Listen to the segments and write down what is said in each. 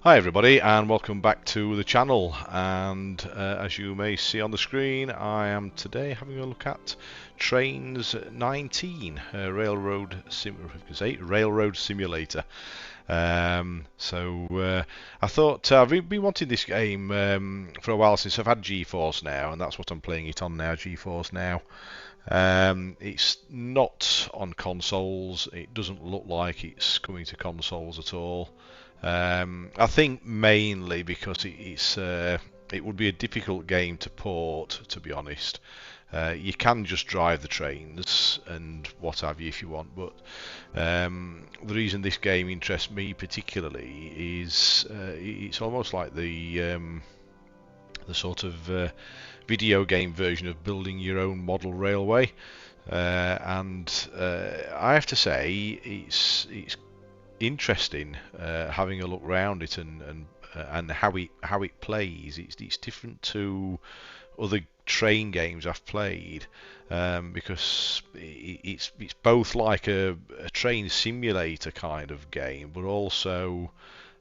Hi everybody and welcome back to the channel, and as you may see on the screen, I am today having a look at Trainz 19 Railroad Simulator. I thought I've been wanting this game for a while, since I've had Geforce Now, and that's what I'm playing it on now, Geforce Now. It's not on consoles. It doesn't look like it's coming to consoles at all. I think mainly because it would be a difficult game to port, to be honest. You can just drive the trains and what have you if you want, but the reason this game interests me particularly is it's almost like the sort of video game version of building your own model railway, and I have to say it's interesting having a look round it, and how it plays. It's different to other train games I've played, because it's both like a train simulator kind of game, but also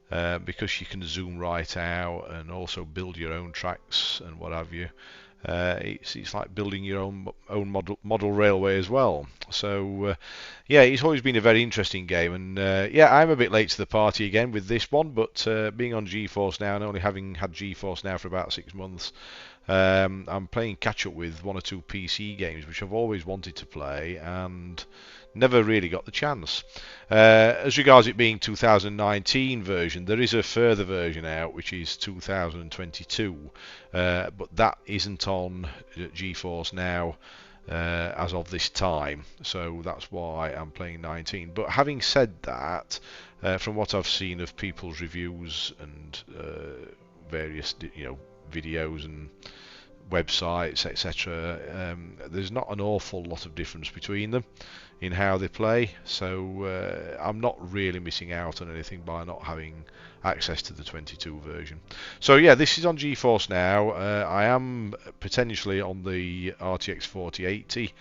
because you can zoom right out and also build your own tracks and what have you. It's like building your own model railway as well. So yeah, it's always been a very interesting game, and yeah, I'm a bit late to the party again with this one, but being on Geforce Now and only having had Geforce Now for about 6 months, I'm playing catch up with one or two PC games which I've always wanted to play and never really got the chance. As regards it being 2019 version, there is a further version out which is 2022, but that isn't on GeForce Now as of this time, so that's why I'm playing 19. But having said that, from what I've seen of people's reviews and various videos and websites, etc., there's not an awful lot of difference between them in how they play, so I'm not really missing out on anything by not having access to the 22 version. So yeah, this is on GeForce Now. I am potentially on the RTX 4080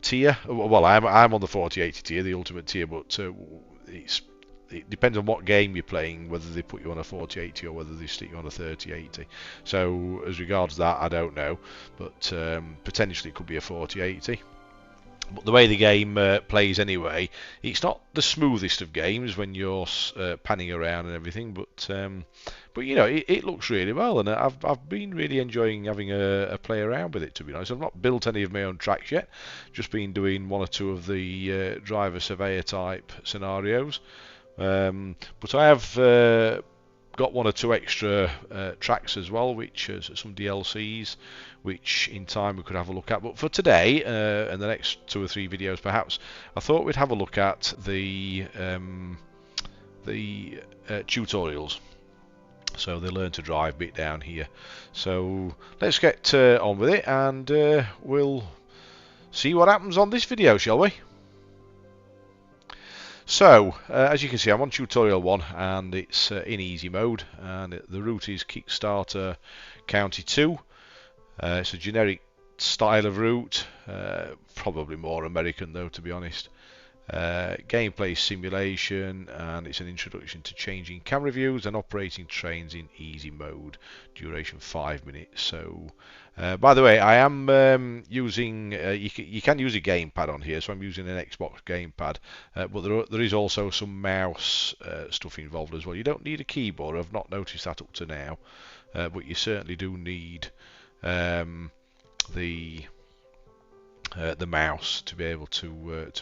tier. Well, I'm on the 4080 tier, the ultimate tier, but it depends on what game you're playing, whether they put you on a 4080 or whether they stick you on a 3080. So as regards that, I don't know, but potentially it could be a 4080. But the way the game plays anyway, it's not the smoothest of games when you're panning around and everything, but it looks really well, and I've been really enjoying having a play around with it, to be honest. I've not built any of my own tracks yet, just been doing one or two of the driver surveyor type scenarios, but I have got one or two extra tracks as well, which is some DLCs, which in time we could have a look at. But for today and the next 2 or 3 videos perhaps, I thought we'd have a look at the tutorials. So the learn to drive bit down here. So let's get on with it, and we'll see what happens on this video, shall we? So, as you can see, I'm on tutorial 1, and it's in easy mode, and the route is Kickstarter County 2. It's a generic style of route, probably more American though, to be honest. Gameplay simulation, and it's an introduction to changing camera views and operating trains in easy mode. Duration 5 minutes. So, by the way, I am using. You can use a gamepad on here, so I'm using an Xbox gamepad. But there is also some mouse stuff involved as well. You don't need a keyboard. I've not noticed that up to now, but you certainly do need the mouse to be able to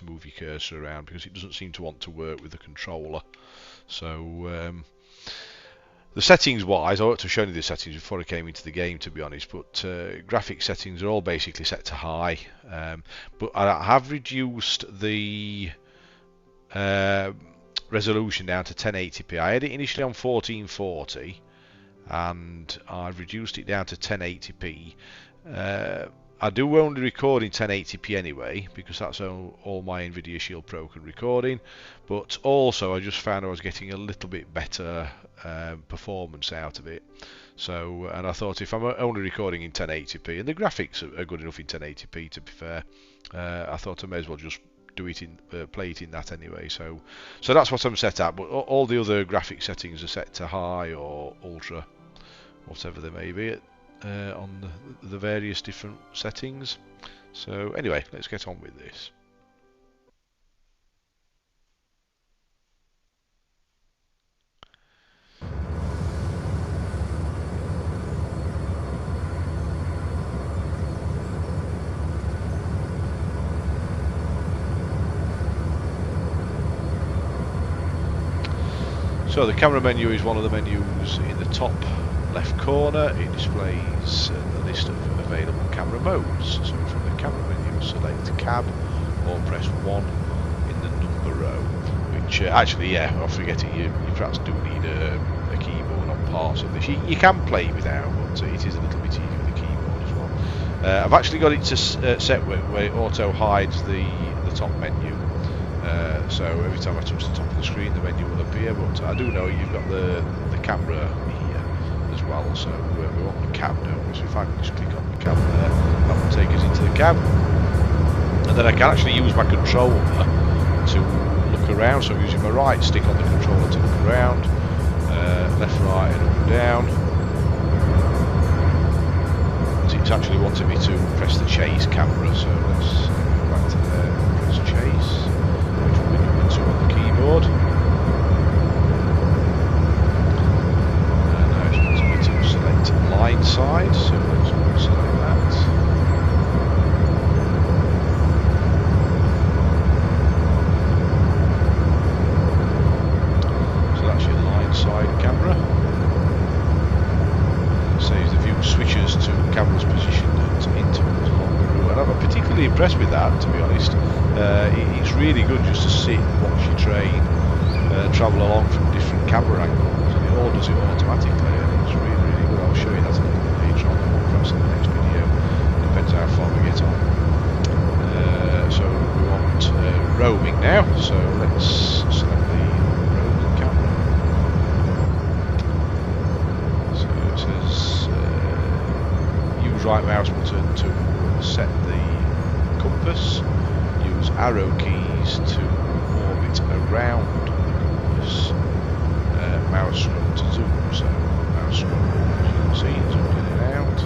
move your cursor around, because it doesn't seem to want to work with the controller. So the settings wise, I ought to have shown you the settings before I came into the game, to be honest, but graphic settings are all basically set to high, but I have reduced the resolution down to 1080p. I had it initially on 1440 and I've reduced it down to 1080p. I do only record in 1080p anyway, because that's all my NVIDIA Shield Pro can record in, but also I just found I was getting a little bit better performance out of it. So, and I thought, if I'm only recording in 1080p, and the graphics are good enough in 1080p, to be fair, I thought I may as well just do it in play it in that anyway. So that's what I'm set at. But all the other graphic settings are set to high or ultra, whatever they may be, on the various different settings. So anyway, let's get on with this. So the camera menu is one of the menus in the top left corner. It displays the list of available camera modes. So from the camera menu, select cab or press 1 in the number row. Which actually, yeah, I'm forgetting, you perhaps do need a keyboard on parts of this. You can play without, but it is a little bit easier with a keyboard as well. I've actually got it to set where it auto hides the top menu. So every time I touch the top of the screen, the menu will appear. But I do know you've got the camera here as well. So we want the cab now. So if I can just click on the cab there, that will take us into the cab. And then I can actually use my controller to look around. So I'm using my right stick on the controller to look around, left, right, and up and down. It's actually wanting me to press the chase camera. So let's go back to there and press chase. Which will be number 2 on the keyboard. And now it's wanting me to select line side, so let's select that. So that's your line side camera. It says the view switches to cameras positioned at intervals along the route. And I'm particularly impressed with that, to be honest. It's really good just to sit and watch your train travel along from different camera angles, and it all does it automatically, and it's really, really good. I'll show you that a little bit later on, or perhaps in the next video. Depends how far we get on. So we want roaming now, so let's select the roaming camera. So it says use right mouse button to set the compass. Use arrow keys to orbit around the compass. Mouse scroll to zoom, so mouse scroll, as you can see, zooming in and out.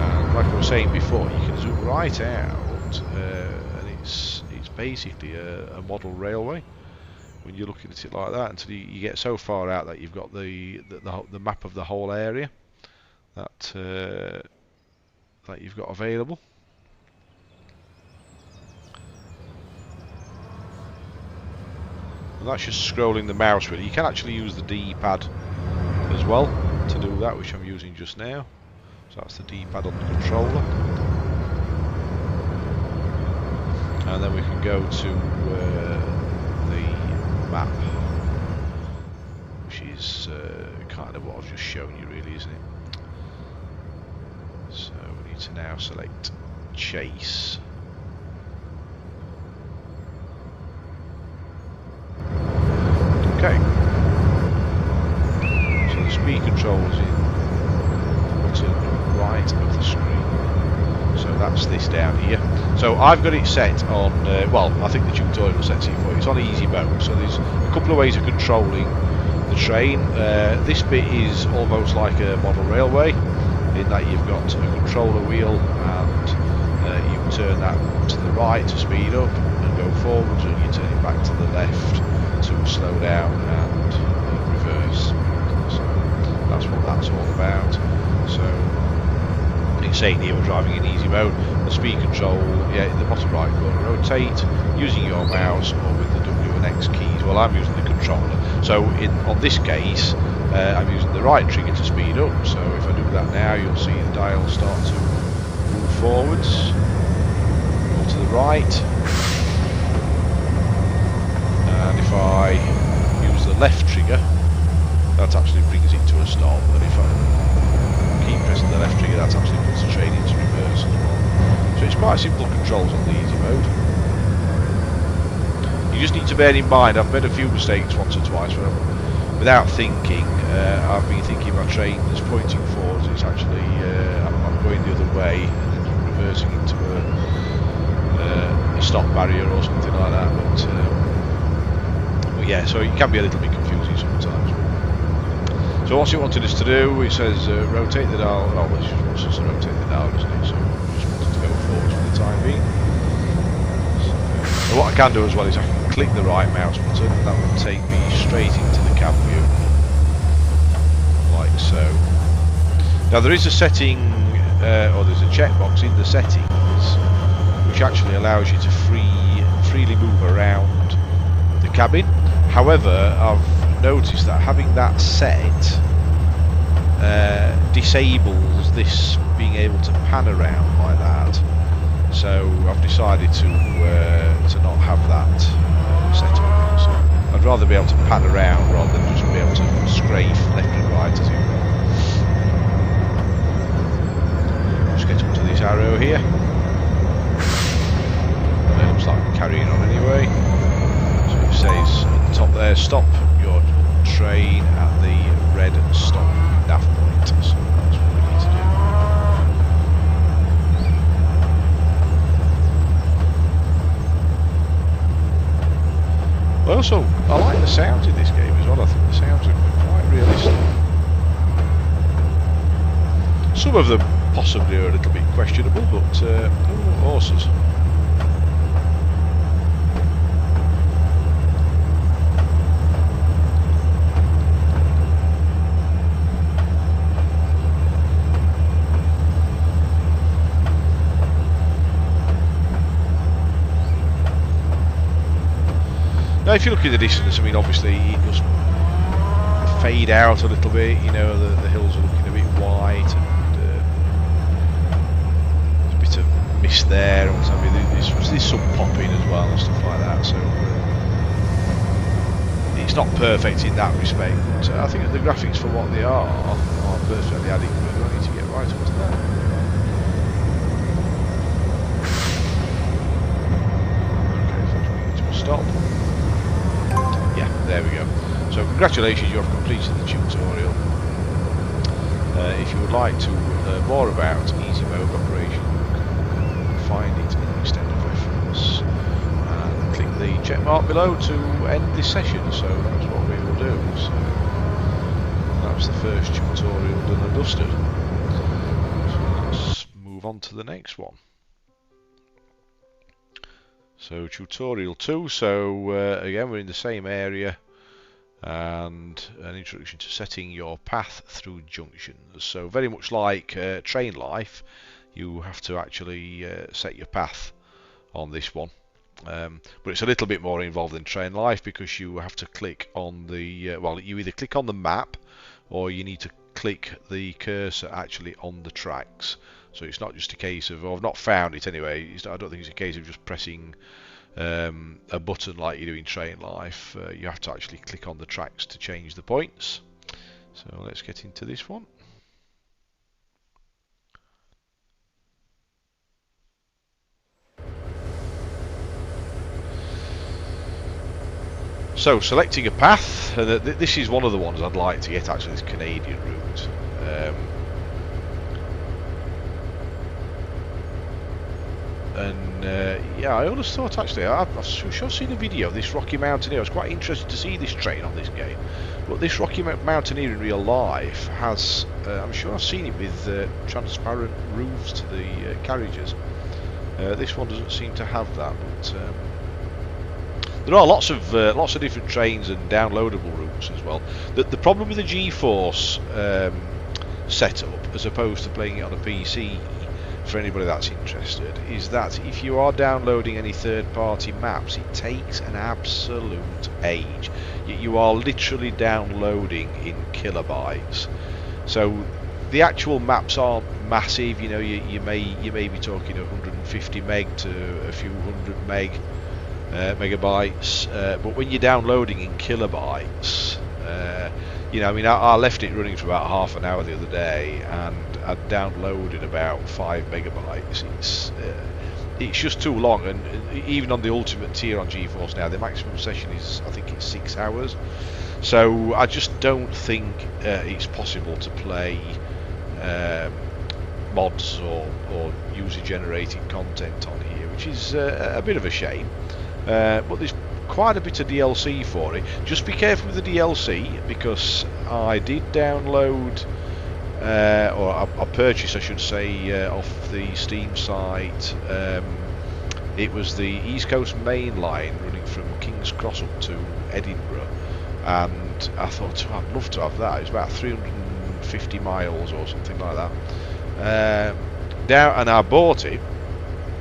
And like I was saying before, you can zoom right out, and it's basically a model railway when you're looking at it like that, until you get so far out that you've got the map of the whole area that you've got available. And that's just scrolling the mouse really. You can actually use the D-pad as well to do that, which I'm using just now. So that's the D-pad on the controller. And then we can go to the map, which is kind of what I've just shown you really, isn't it? So we need to now select chase. Okay, so the speed control is in the bottom right of the screen, so that's this down here. So I've got it set on, well, I think the tutorial sets it for you. It's on easy mode, so there's a couple of ways of controlling the train. This bit is almost like a model railway, in that you've got a controller wheel, and you turn that to the right to speed up and go forwards, and you turn it back to the left to slow down and reverse. So that's what that's all about. So it's saying here we're driving in easy mode. The speed control, yeah, in the bottom right corner, rotate using your mouse or with the W and X keys. Well, I'm using the controller. So on this case, I'm using the right trigger to speed up. So if I do that now, you'll see the dial start to move forwards or to the right. And if I use the left trigger, that actually brings it to a stop. And if I keep pressing the left trigger, that actually puts the train into reverse as well. So it's quite simple controls on the easy mode. You just need to bear in mind, I've made a few mistakes once or twice where without thinking, I've been thinking my train is pointing forwards, it's actually, I'm going the other way and then reversing into a a stop barrier or something like that. But yeah, so it can be a little bit confusing sometimes. So what's it wanted us to do? It says rotate the dial. Oh, well, it just wants us to rotate the dial, doesn't it? So we just wanted to go forwards for the time being. So what I can do as well is I can click the right mouse button, and that will take me straight into the cab view, like so. Now there is a setting, or there's a checkbox in the settings, which actually allows you to freely move around the cabin. However, I've noticed that having that set disables this being able to pan around like that. So I've decided to not have that set up. So I'd rather be able to pan around rather than just be able to strafe left and right as it were. Just get up to this arrow here. And it looks like we're carrying on anyway. So it says at the top there, stop your train at the red stop nav point. So that's what we need to do. Also, I like the sounds in this game as well. I think the sounds are quite realistic. Some of them possibly are a little bit questionable, but horses. Now if you look at the distance, I mean obviously it does fade out a little bit, you know, the hills are looking a bit white and there's a bit of mist there and what have you. There's some popping as well and stuff like that, so it's not perfect in that respect, but I think the graphics for what they are perfectly adequate. I need to get right up to that. Okay, so we need to stop. Yeah, there we go. So congratulations, you have completed the tutorial. If you would like to learn more about easy mode operation, find it in the extended reference and click the check mark below to end this session. So that's what we will do. So that's the first tutorial done and dusted. So let's move on to the next one. So tutorial 2, so again we're in the same area and an introduction to setting your path through junctions. So very much like Train Life, you have to actually set your path on this one, but it's a little bit more involved than Train Life because you have to click on the well, you either click on the map or you need to click the cursor actually on the tracks. So it's not just a case of, I've not found it anyway, I don't think it's a case of just pressing a button like you do in Train Life. You have to actually click on the tracks to change the points. So let's get into this one. So selecting a path, and this is one of the ones I'd like to get actually, this Canadian route. Yeah, I always thought actually, I've sure seen a video of this Rocky Mountaineer. I was quite interested to see this train on this game. But this Rocky Mountaineer in real life has, I'm sure I've seen it with transparent roofs to the carriages. This one doesn't seem to have that, but there are lots of different trains and downloadable routes as well. The problem with the Geforce setup, as opposed to playing it on a PC, for anybody that's interested, is that if you are downloading any third-party maps, it takes an absolute age. You are literally downloading in kilobytes. So the actual maps aren't massive. You know, you may be talking 150 meg to a few hundred megabytes, but when you're downloading in kilobytes, you know, I mean, I left it running for about half an hour the other day, and I'd downloaded about 5 megabytes. It's just too long, and even on the ultimate tier on Geforce Now, the maximum session is, I think it's 6 hours. So I just don't think it's possible to play mods or user-generated content on here which is a bit of a shame. But there's quite a bit of DLC for it. Just be careful with the DLC, because I did download, or I purchased, I should say, off the Steam site. It was the East Coast Main Line running from King's Cross up to Edinburgh, and I thought, oh, I'd love to have that. It's about 350 miles or something like that. And I bought it.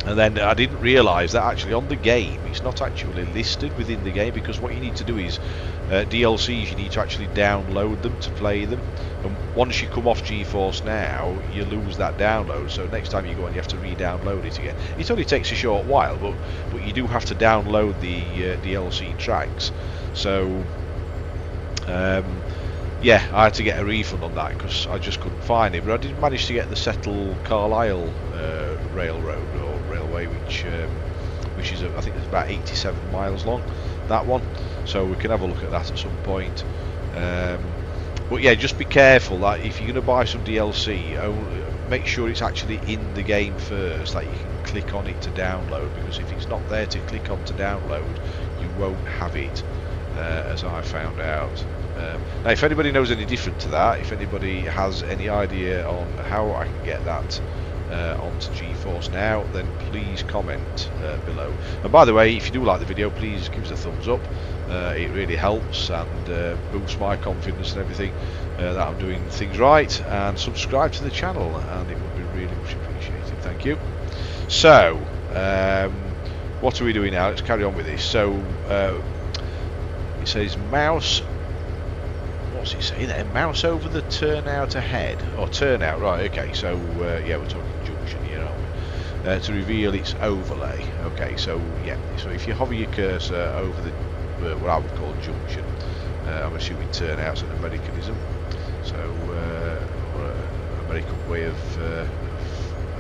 And then I didn't realise that actually on the game it's not actually listed within the game, because what you need to do is DLCs, you need to actually download them to play them, and once you come off Geforce Now you lose that download, so next time you go on you have to re-download it again. It only takes a short while, but you do have to download the DLC tracks. So yeah, I had to get a refund on that because I just couldn't find it, but I did manage to get the Settle Carlisle Railroad or Railway, which is I think it's about 87 miles long, that one, so we can have a look at that at some point. But yeah, just be careful that if you're going to buy some DLC, make sure it's actually in the game first, that you can click on it to download, because if it's not there to click on to download, you won't have it, as I found out. Now if anybody knows any different to that, if anybody has any idea on how I can get that onto Geforce Now, then please comment below. And by the way, if you do like the video, please give us a thumbs up. It really helps and boosts my confidence and everything that I'm doing things right, and subscribe to the channel, and it would be really much appreciated. Thank you. So what are we doing now? Let's carry on with this. So it says mouse, what's it say there? Mouse over the turnout ahead, or turnout, right? Okay, so yeah, we're talking junction here, aren't we? To reveal its overlay. Okay, so yeah, so if you hover your cursor over the what I would call junction, I'm assuming turnout's an Americanism, so or an American way of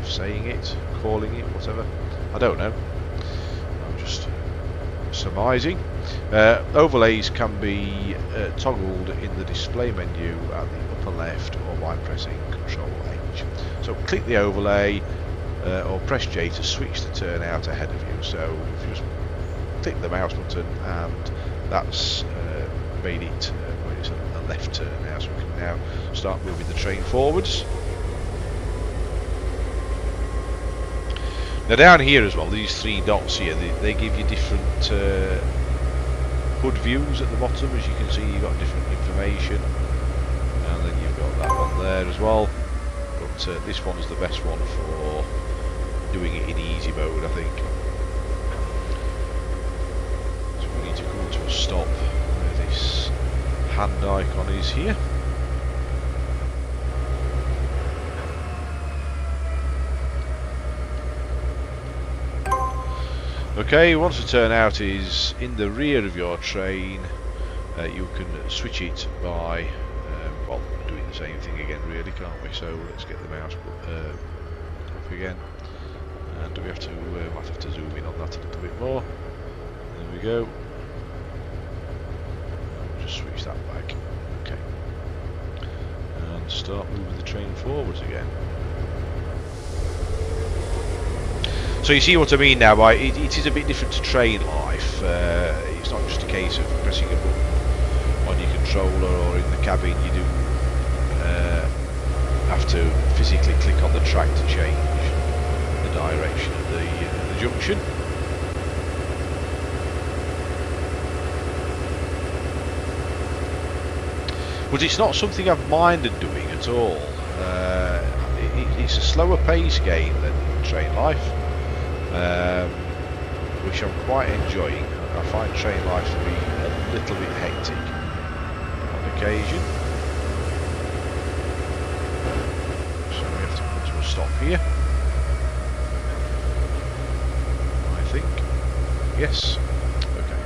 saying it, calling it, whatever. I don't know. I'm just surmising. Overlays can be toggled in the display menu at the upper left or by pressing Ctrl H. So click the overlay or press J to switch the turnout ahead of you. So if you just click the mouse button, and that's made it it's a left turn now, so we can now start moving the train forwards. Now down here as well, these three dots here, they give you different hood views at the bottom. As you can see, you've got different information, and then you've got that one there as well. But this one's the best one for doing it in easy mode, I think. So we need to come to a stop where this hand icon is here. Okay, once the turnout is in the rear of your train, you can switch it by, well, doing the same thing again really, can't we? So let's get the mouse up again, and do we have to, might have to zoom in on that a little bit more. There we go. Just switch that back, okay, and start moving the train forwards again. So you see what I mean now by it is a bit different to train life. It's not just a case of pressing a button on your controller or in the cabin. You do have to physically click on the track to change the direction of the junction. But it's not something I've minded doing at all. It's a slower pace game than Train Life, which I'm quite enjoying. I find Train Life to be a little bit hectic on occasion. So we have to come to a stop here, I think. Yes. Okay.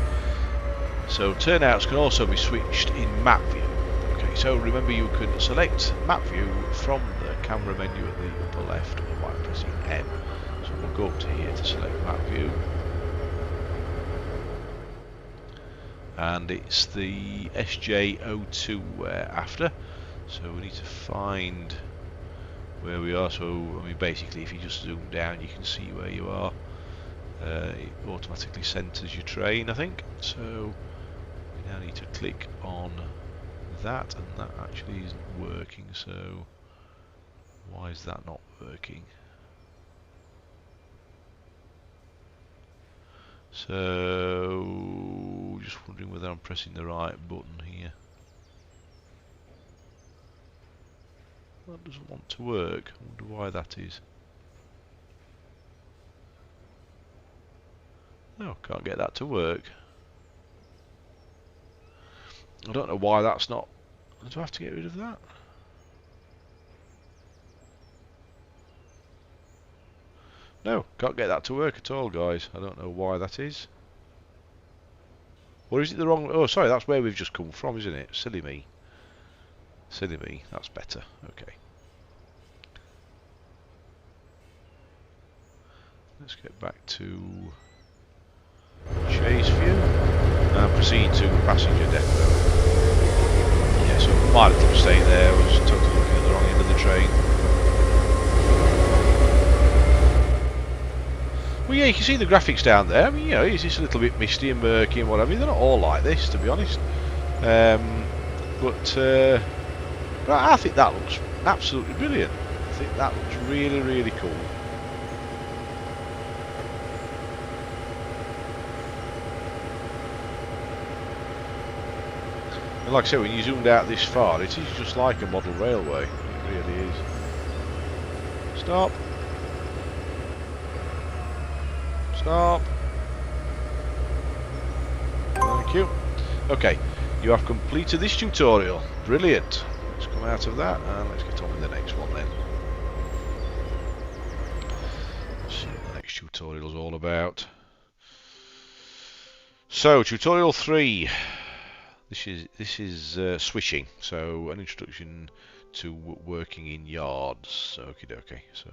So turnouts can also be switched in map view. Okay, so remember you can select map view from the camera menu at the upper left or by pressing M. So we'll go up to here to select map view, and it's the SJ02 we're after, so we need to find where we are. So I mean, basically if you just zoom down you can see where you are. it automatically centres your train, I think. So we now need to click on that, and that actually isn't working. So why is that not working? So just wondering whether I'm pressing the right button here. That doesn't want to work. I wonder why that is. No, can't get that to work. I don't know why that's not. Do I have to get rid of that? No, can't get that to work at all, guys. I don't know why that is. Or is it the wrong... Oh, sorry, that's where we've just come from, isn't it? Silly me. Silly me. That's better. Okay. Let's get back to chase view and proceed to passenger depot. Yeah, so my little mistake there was totally looking at the wrong end of the train. Well, yeah, you can see the graphics down there. I mean, you know, it's just a little bit misty and murky and whatever. They're not all like this, to be honest. But I think that looks absolutely brilliant. I think that looks really, really cool. And like I said, when you zoomed out this far, it is just like a model railway. It really is. Stop. Stop. Thank you. Okay, you have completed this tutorial. Brilliant. Let's come out of that and let's get on with the next one then. Let's see what the next tutorial is all about. So, tutorial 3. This is switching. So, an introduction to working in yards. Okie dokie. So,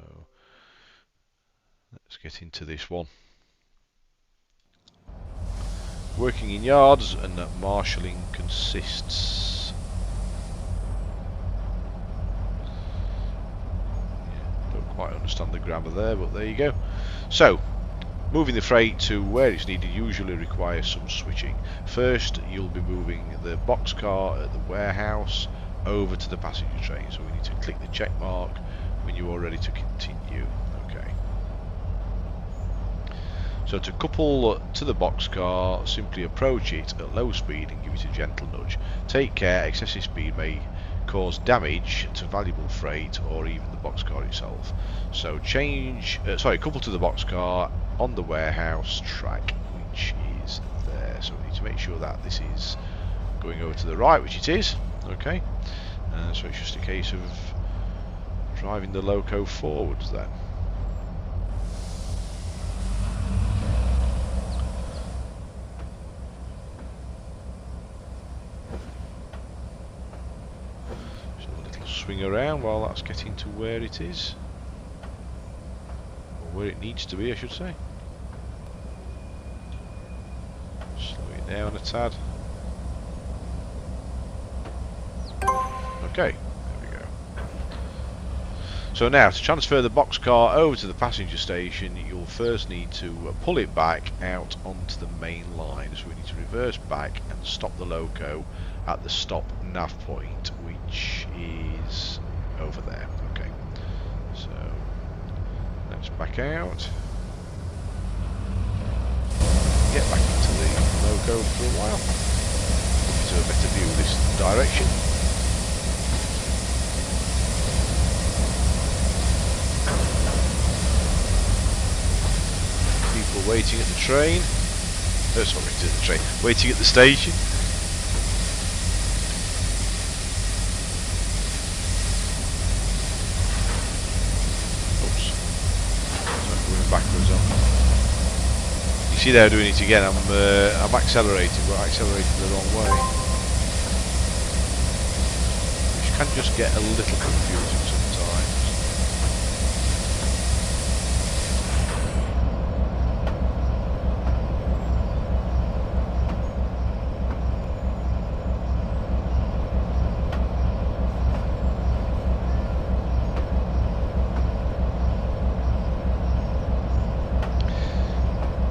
let's get into this one. Working in yards and marshalling consists. Yeah, don't quite understand the grammar there, but there you go. So, moving the freight to where it's needed usually requires some switching. First, you'll be moving the boxcar at the warehouse over to the passenger train. So we need to click the check mark when you are ready to continue. Okay. So to couple to the boxcar, simply approach it at low speed and give it a gentle nudge. Take care, excessive speed may cause damage to valuable freight or even the boxcar itself. So couple to the boxcar on the warehouse track, which is there. So we need to make sure that this is going over to the right, which it is. Okay. So it's just a case of driving the loco forwards then. Swing around while that's getting to where it is, or where it needs to be, I should say. Slow it down a tad. Okay, there we go. So now to transfer the boxcar over to the passenger station, you'll first need to pull it back out onto the main line. So we need to reverse back and stop the loco at the stop nav point, which is over there. Okay, so let's back out, get back into the loco for a while, to a better view of this direction. People waiting at the train. Waiting at the station. Backwards on. You see they're doing it again. I'm accelerating, but accelerating the wrong way, which can just get a little confusing sometimes.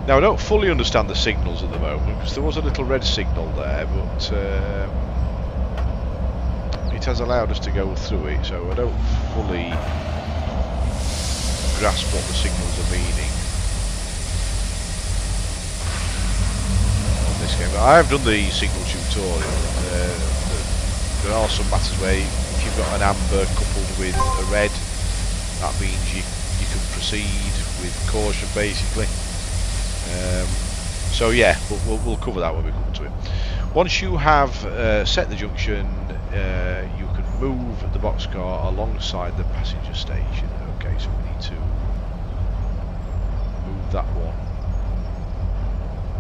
Now I don't fully understand the signals at the moment because there was a little red signal there, but it has allowed us to go through it, so I don't fully grasp what the signals are meaning on this game. But I have done the signal tutorial. There are some matters where if you've got an amber coupled with a red, that means you can proceed with caution basically. So yeah, we'll cover that when we come to it. Once you have set the junction, you can move the boxcar alongside the passenger station. Okay, so we need to move that one.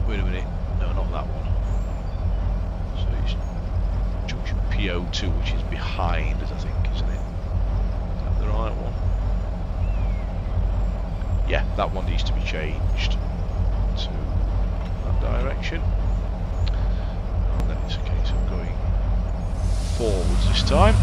Wait a minute, no, not that one. So it's junction PO2, which is behind us, I think, isn't it? Is that the right one? Yeah, that one needs to be changed to that direction. And then it's a case of going forwards this time.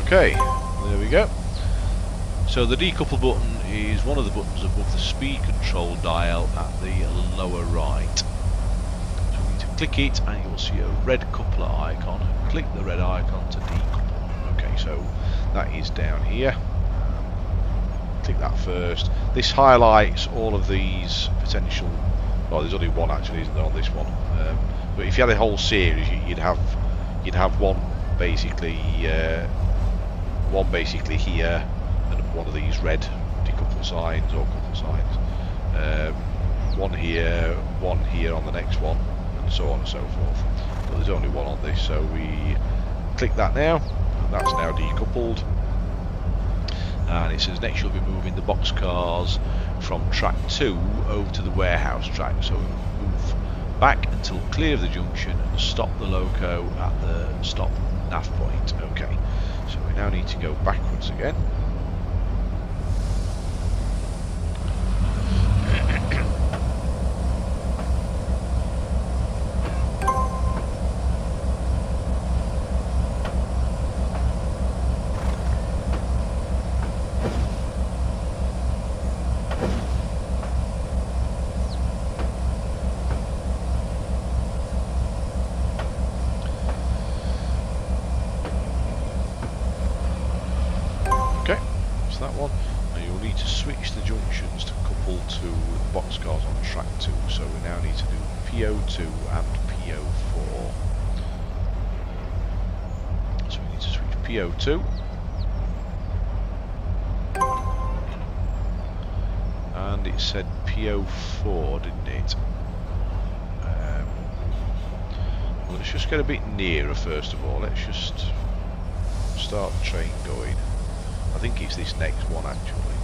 Okay, there we go. So the decouple button is one of the buttons above the speed control dial at the lower right. So we need to click it and you will see a red coupler icon. Click the red icon to decouple. Okay, so that is down here. Click that first. This highlights all of these potential. Well, there's only one actually, isn't there, on this one? But if you had a whole series, you'd have one basically. One basically here, and one of these red decouple signs or couple signs. One here on the next one, and so on and so forth. But there's only one on this, so we click that now, and that's now decoupled. And it says next you'll be moving the boxcars from track 2 over to the warehouse track. So we move back until clear of the junction and stop the loco at the stop nav point. Okay. So we now need to go backwards again. That one, and you'll need to switch the junctions to couple to the boxcars on track 2. So we now need to do PO2 and PO4. So we need to switch PO2, and it said PO4, didn't it? Well, let's just get a bit nearer first of all. Let's just start the train going. I think it's this next one actually.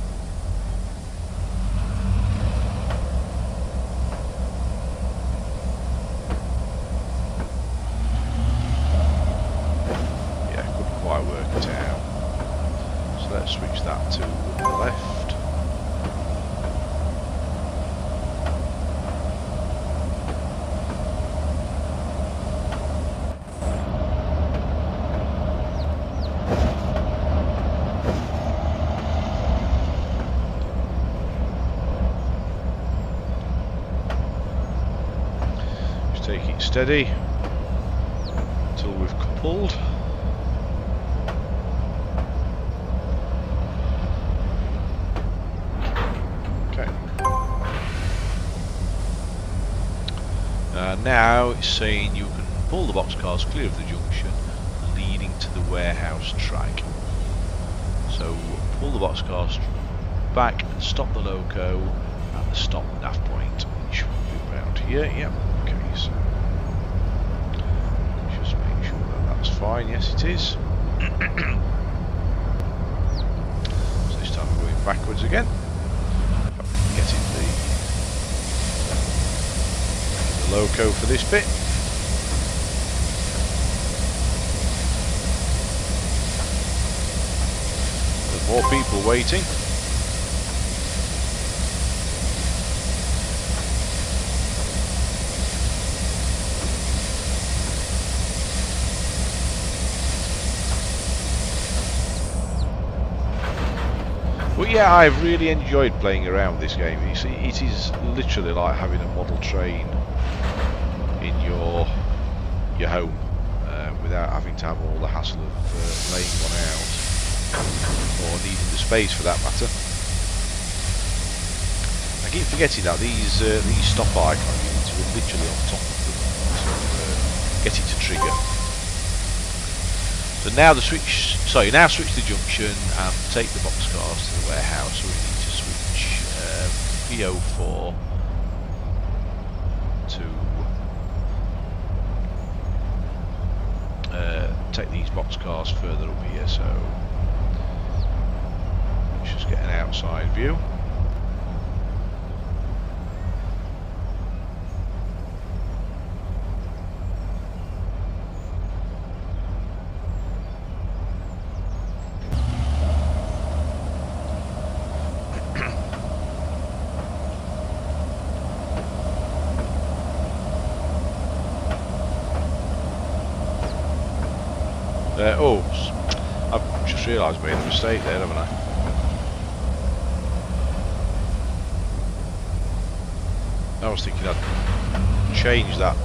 Yeah, couldn't quite work it out. So let's switch that to the left. Take it steady until we've coupled. Okay. Now it's saying you can pull the boxcars clear of the junction leading to the warehouse track. So pull the boxcars back and stop the loco at the stop nav point, which will be around here. Yep. Okay, so just make sure that that's fine. Yes, it is. So this time we're going backwards again. Getting the loco for this bit. More people waiting. But yeah, I've really enjoyed playing around this game. You see, it is literally like having a model train in your home, without having to have all the hassle of laying one out, or needing the space for that matter. I keep forgetting that these stop icons, you need to be literally on top of them to get it to trigger. So now the switch. So you now switch the junction and take the boxcars to the warehouse. So we need to switch PO4 to take these boxcars further up here. So let's just get an outside view. Oh, I've just realised I made a mistake there, haven't I? I was thinking I'd change that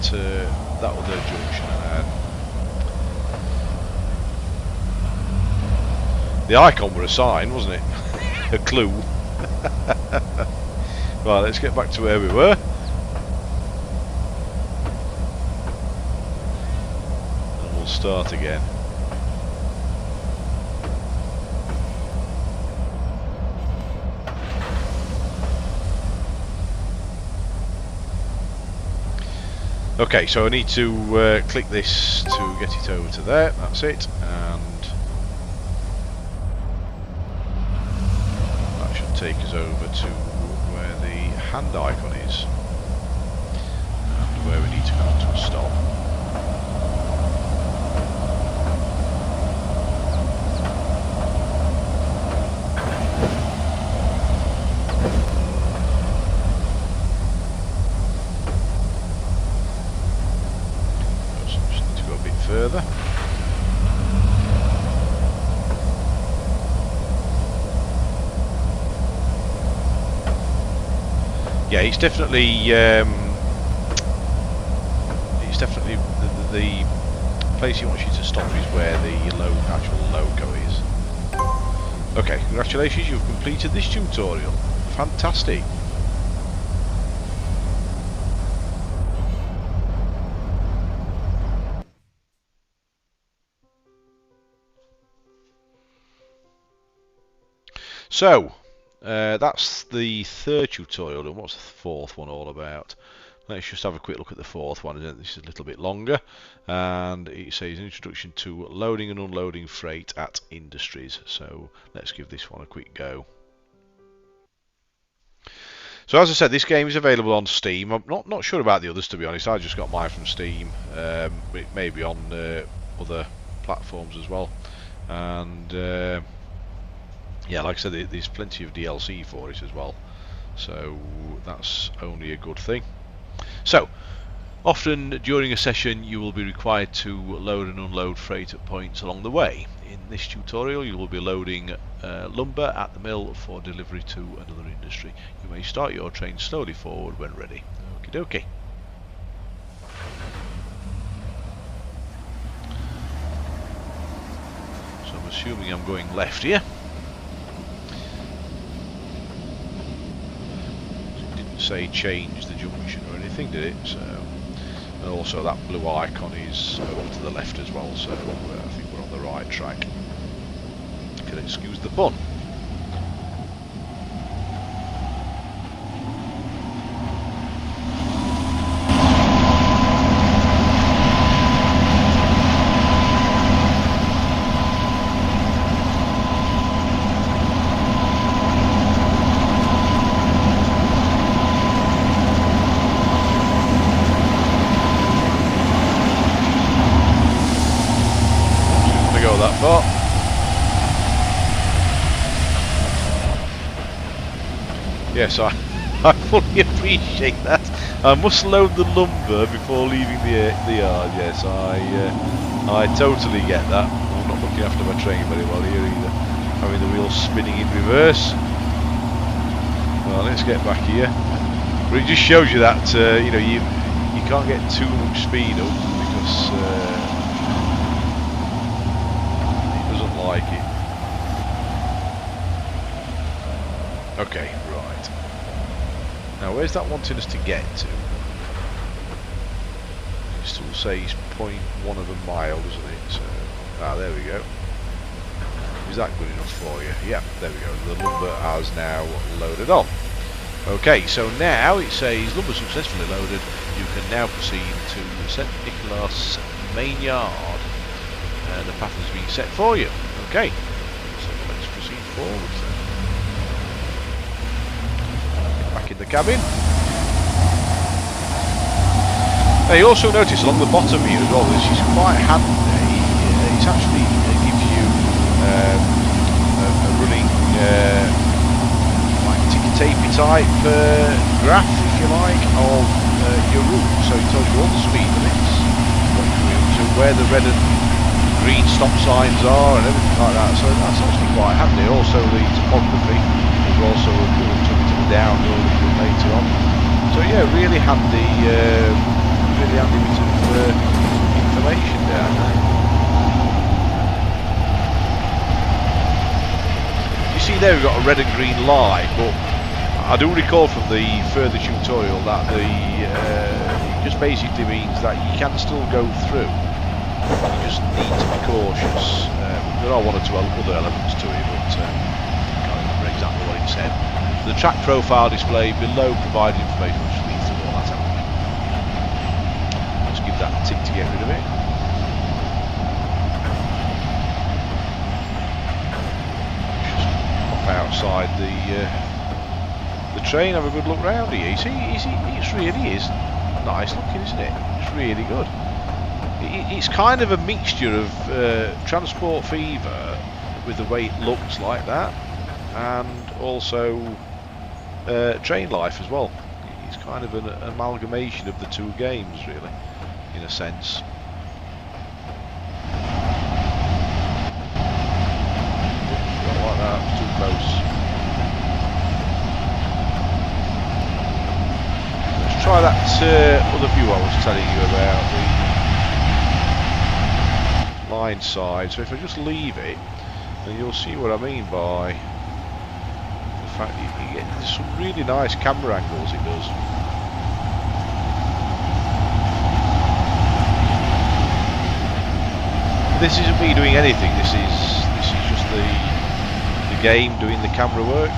other junction. The icon were a sign, wasn't it? A clue. Right, let's get back to where we were. And we'll start again. Okay, so I need to click this to get it over to there. That's it, and that should take us over to where the hand icon is and where we need to come to a stop. Further. Yeah, it's definitely the place he wants you to stop is where the actual logo is. Okay, congratulations, you've completed this tutorial. Fantastic. So, that's the third tutorial, and what's the fourth one all about? Let's just have a quick look at the fourth one. This is a little bit longer, and it says Introduction to Loading and Unloading Freight at Industries. So, let's give this one a quick go. So, as I said, this game is available on Steam. I'm not sure about the others, to be honest. I just got mine from Steam. It may be on other platforms as well. And yeah, like I said, there's plenty of DLC for it as well, so that's only a good thing. So, often during a session you will be required to load and unload freight at points along the way. In this tutorial you will be loading lumber at the mill for delivery to another industry. You may start your train slowly forward when ready. Okie dokie. So I'm assuming I'm going left here. Say change the junction or anything, did it? So, and also that blue icon is over to the left as well, so I think we're on the right track. You can excuse the pun. Yes, I fully appreciate that. I must load the lumber before leaving the yard. Yes, I totally get that. I'm not looking after my train very well here either. Having the wheels spinning in reverse. Well, let's get back here. But it just shows you that you know, you can't get too much speed up because it doesn't like it. Okay, right. Now, where's that wanting us to get to? It still says 0.1 of a mile, doesn't it? So, there we go. Is that good enough for you? Yeah, there we go. The lumber has now loaded on. Okay, so now it says lumber successfully loaded. You can now proceed to St. Nicholas main yard, and the path has been set for you. Okay, so let's proceed forward then. Get back in the cabin. Now you also notice along the bottom here as well, this is quite handy. It's actually gives you a running like ticker-tapey type graph, if you like, of your route. So it tells you all the speed limits, so where the red and green stop signs are and everything like that. So that's actually quite handy. Also the topography is also a cool to the downhill that you'll later on. So yeah, really handy bit of information down there. You see there we've got a red and green line, but I do recall from the further tutorial that it just basically means that you can still go through. You just need to be cautious. There are one or two other elements to it, but I can't remember exactly what it said. The track profile display below provided information which leads to all that element. Let's give that a tick to get rid of it. Just pop outside the train, have a good look round here. You see, it really is nice looking, isn't it? It's really good. It's kind of a mixture of transport fever with the way it looks like that, and also train life as well. It's kind of an amalgamation of the two games, really, in a sense. Don't like that, it's too close. Let's try that other view I was telling you about, the line side. So if I just leave it, then you'll see what I mean by the fact that you get some really nice camera angles it does. This isn't me doing anything, this is just the game doing the camera work.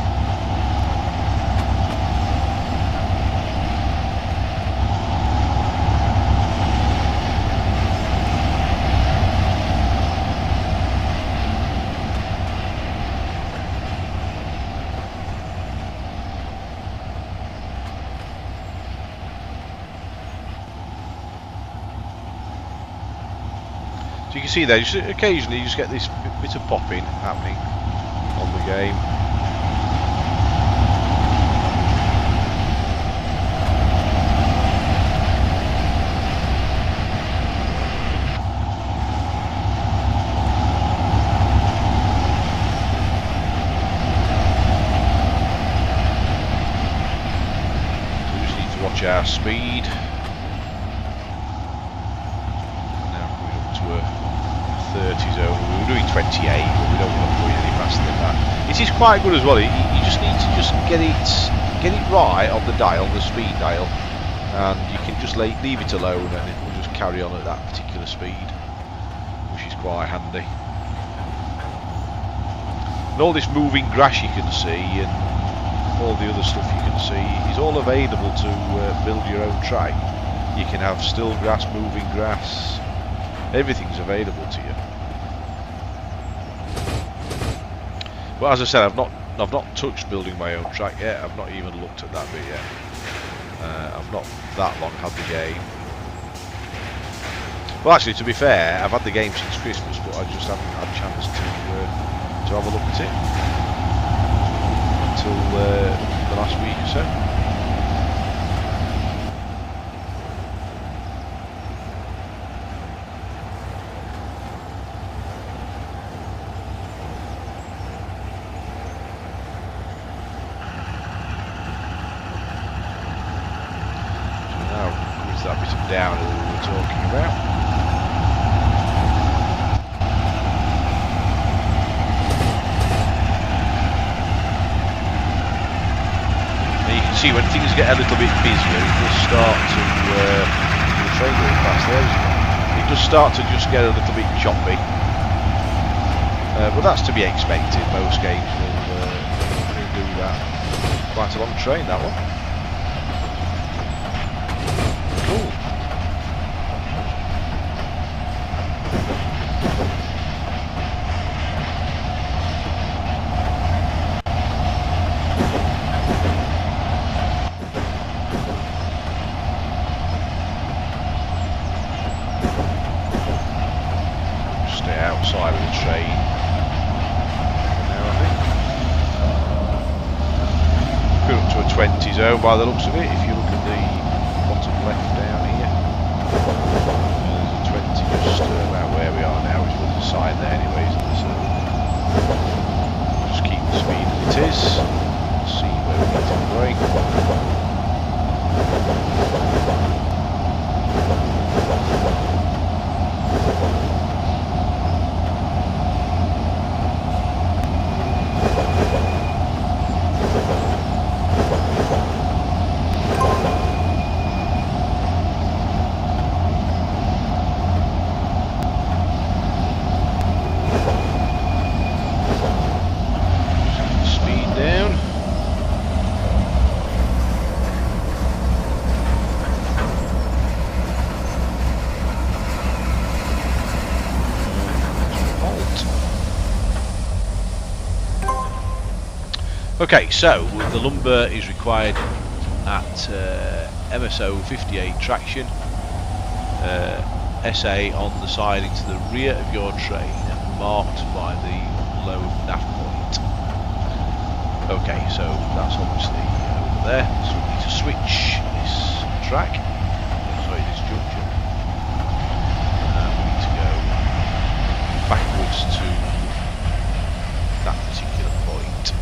So you can see there, occasionally you just get this bit of popping happening on the game. So we just need to watch our speed. Now we're up to a 30 zone. We were doing 28, but we don't want to go any faster than that. It is quite good as well. You just need to just get it right on the dial, the speed dial, and you can just leave it alone, and it will just carry on at that particular speed, which is quite handy. And all this moving grass you can see, and all the other stuff you can see, is all available to build your own track. You can have still grass, moving grass. Everything's available to you. But as I said, I've not touched building my own track yet. I've not even looked at that bit yet. I've not that long had the game. Well, actually, to be fair, I've had the game since Christmas, but I just haven't had a chance to have a look at it until the last week So. That bit of downhill we were talking about. And you can see when things get a little bit busier, it does start to the train going past there, isn't it? It does start to just get a little bit choppy, but that's to be expected. Most games will do that. Quite a long train, that one. Cool. Stay outside of the train now, I think. Go up to a 20 zone by the looks of it, if you look at the bottom left down here. There's a 20 just about where we are now, which was a sign there anyways. Just keep the speed as it is. See where we need to brake. Okay, so the lumbar is required at MSO 58 traction, SA on the siding to the rear of your train, marked by the low nav point. Okay, so that's obviously over there, so we need to switch this track, sorry, this junction, and we need to go backwards to that particular point.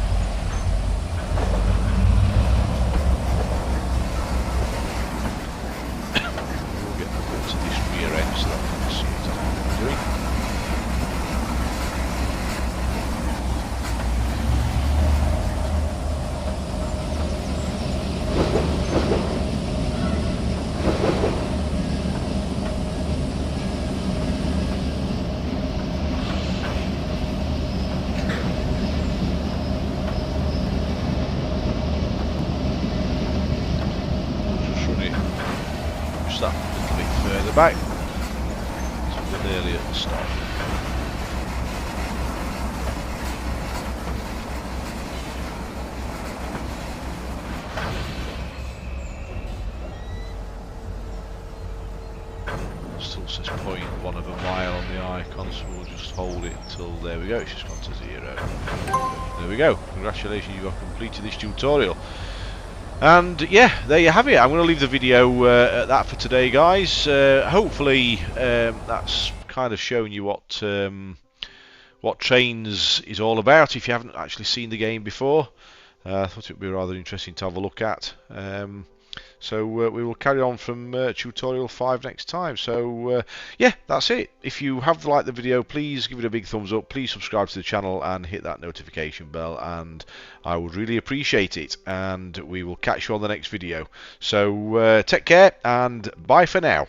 We'll get over to this rear end so that we can see exactly what we're doing. That a little bit further back, so we're nearly at the stop. Still says 0.1 of a mile on the icon, so we'll just hold it until, there we go, it's just gone to 0. There we go, congratulations, you have completed this tutorial. And yeah, there you have it. I'm going to leave the video at that for today, guys. Hopefully that's kind of shown you what Trainz is all about if you haven't actually seen the game before. I thought it would be rather interesting to have a look at. So we will carry on from tutorial 5 next time. So yeah, that's it. If you have liked the video, please give it a big thumbs up. Please subscribe to the channel and hit that notification bell, and I would really appreciate it. And we will catch you on the next video. So take care and bye for now.